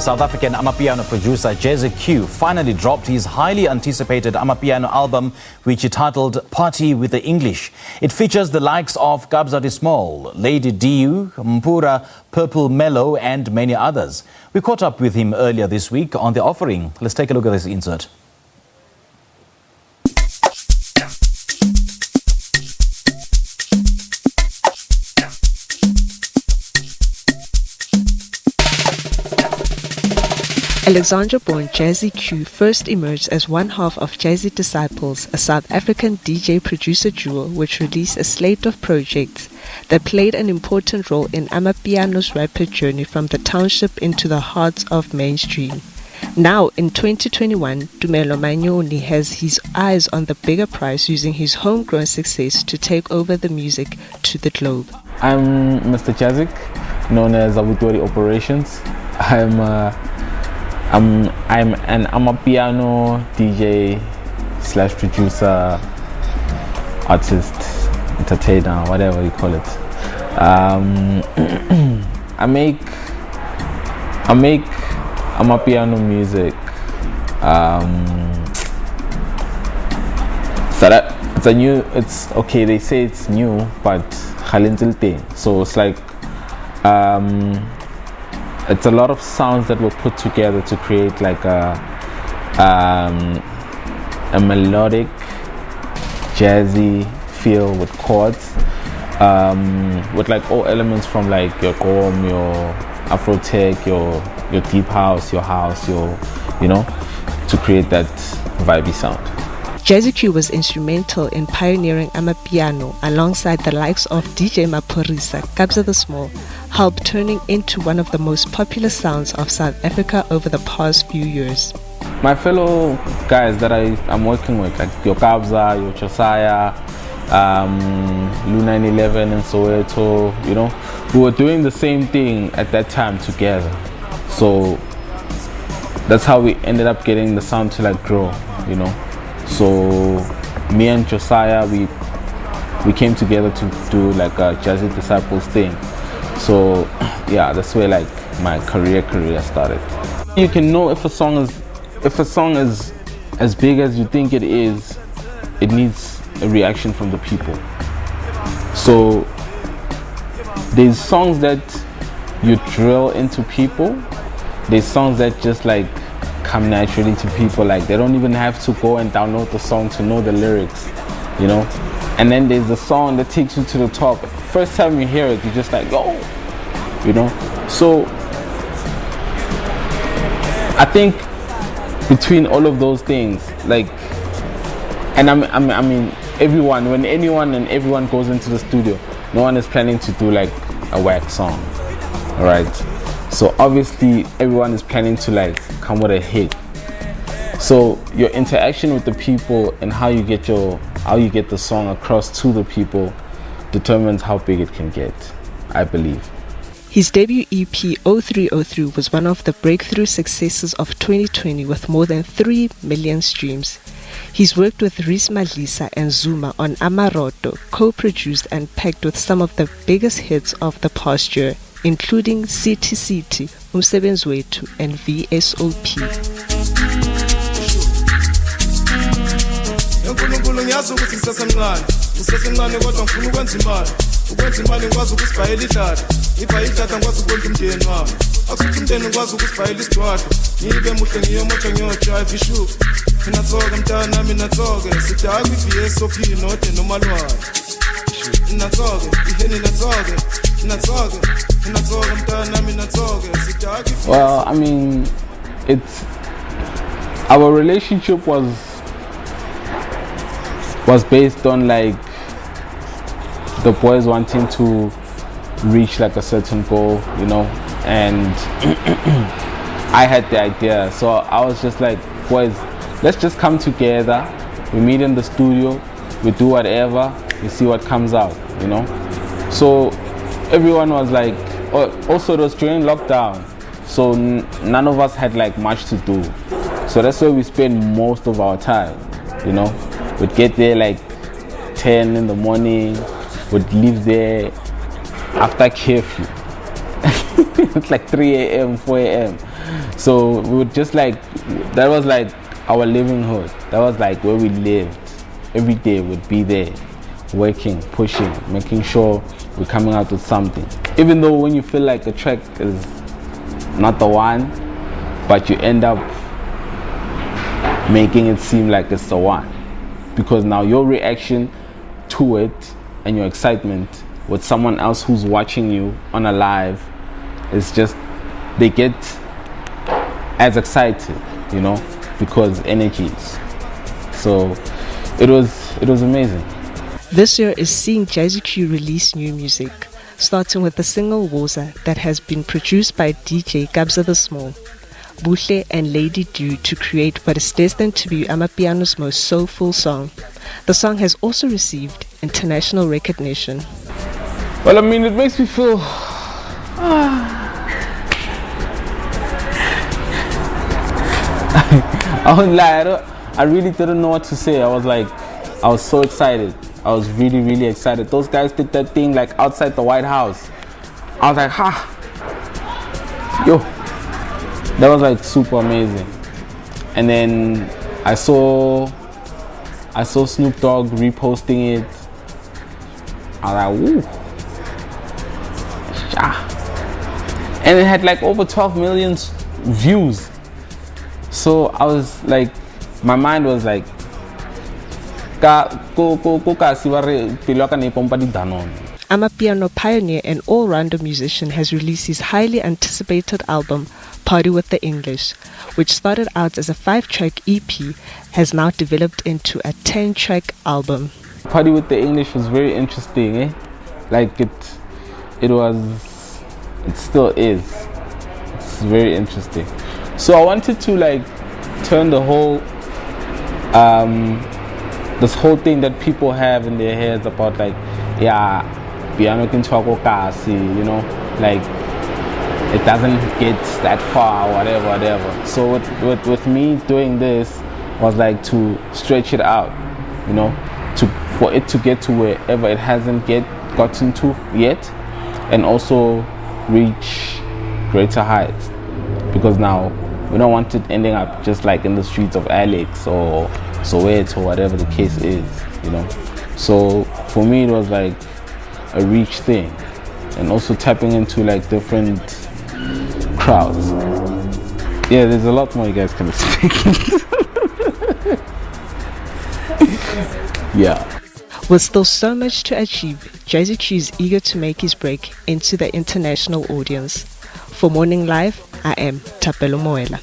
South African amapiano producer JazziQ finally dropped his highly anticipated amapiano album, which he titled Party with the English. It features the likes of Kabza De Small, Lady Du, Mpura, Purple Mellow and many others. We caught up with him earlier this week on The Offering. Let's take a look at this insert. Alexandra-born JazziQ first emerged as one half of Jazzy Disciples, a South African DJ-producer duo which released a slate of projects that played an important role in amapiano's rapid journey from the township into the hearts of mainstream. Now, in 2021, Tumelo Manyoni has his eyes on the bigger prize, using his homegrown success to take over the music to the globe. I'm Mr. JazziQ, known as Abutori Operations. I'm an amapiano DJ / producer, artist, entertainer, whatever you call it. I make amapiano music. So that it's okay. They say it's new, but so it's like it's a lot of sounds that were put together to create like a melodic, jazzy feel with chords, with like all elements from like your gqom, your afro-tech, your deep house, your to create that vibey sound. JazziQ was instrumental in pioneering amapiano alongside the likes of DJ Mpura, Kabza De Small, helped turning into one of the most popular sounds of South Africa over the past few years. My fellow guys that I'm working with, like your Kabza, your Josiah, Lu 911 and Soweto, we were doing the same thing at that time together. So that's how we ended up getting the sound to like grow, So me and Josiah, we came together to do like a Jazzy Disciples thing. So yeah, that's where like my career started. You can know if a song is as big as you think it is, it needs a reaction from the people. So there's songs that you drill into people. There's songs that just like come naturally to people, like they don't even have to go and download the song to know the lyrics, And then there's the song that takes you to the top. First time you hear it, you're just like, yo, So I think between all of those things, like, and I mean, when everyone goes into the studio, no one is planning to do like a whack song, all right? So obviously everyone is planning to like come with a hit. So your interaction with the people and how you get the song across to the people determines how big it can get, I believe. His debut EP 0303 was one of the breakthrough successes of 2020 with more than 3 million streams. He's worked with Reese Malisa and Zuma on Amaroto, co-produced and packed with some of the biggest hits of the past year, including City City, Umsebenzi Wethu and VSOP. Well, I mean, our relationship was based on like the boys wanting to reach like a certain goal, and I had the idea. So I was just like, boys, let's just come together. We meet in the studio, we do whatever, we see what comes out, So everyone was like, also it was during lockdown, so none of us had like much to do. So that's where we spend most of our time, We'd get there like 10 in the morning, would leave there after curfew. It's like 3 a.m., 4 a.m. So we would just like, that was like our livelihood. That was like where we lived. Every day would be there, working, pushing, making sure we're coming out with something. Even though when you feel like a track is not the one, but you end up making it seem like it's the one. Because now your reaction to it and your excitement with someone else who's watching you on a live, is just, they get as excited, you know, because energies. So it was amazing. This year is seeing JazziQ release new music, starting with the single Woza that has been produced by DJ Kabza De Small, Buhle and Lady Dew to create what is destined to be amapiano's most soulful song. The song has also received international recognition. Well, I mean, it makes me feel I won't lie, I really didn't know what to say. I was so excited. I was really, really excited. Those guys did that thing like outside the White House. I was like, yo, that was like super amazing. And then I saw Snoop Dogg reposting it. I was like, woo. And it had like over 12 million views. So I was like, my mind was like, Amapiano pioneer and all-rounder musician has released his highly anticipated album, Party with the English, which started out as a 5-track EP, has now developed into a 10-track album. Party with the English was very interesting, eh? Like it still is. It's very interesting. So I wanted to like turn the whole this whole thing that people have in their heads about like, yeah, piano can talk kasi, you know, like it doesn't get that far, whatever. So with me doing this was like to stretch it out, you know, for it to get to wherever it hasn't gotten to yet, and also reach greater heights. Because now we don't want it ending up just like in the streets of Alex or Soweto or whatever the case is, you know. So for me it was like a reach thing, and also tapping into like different crowds. Yeah, there's a lot more you guys can expect. Yeah. With still so much to achieve, JazziQ is eager to make his break into the international audience. For Morning Live, I am Tapelo Moela.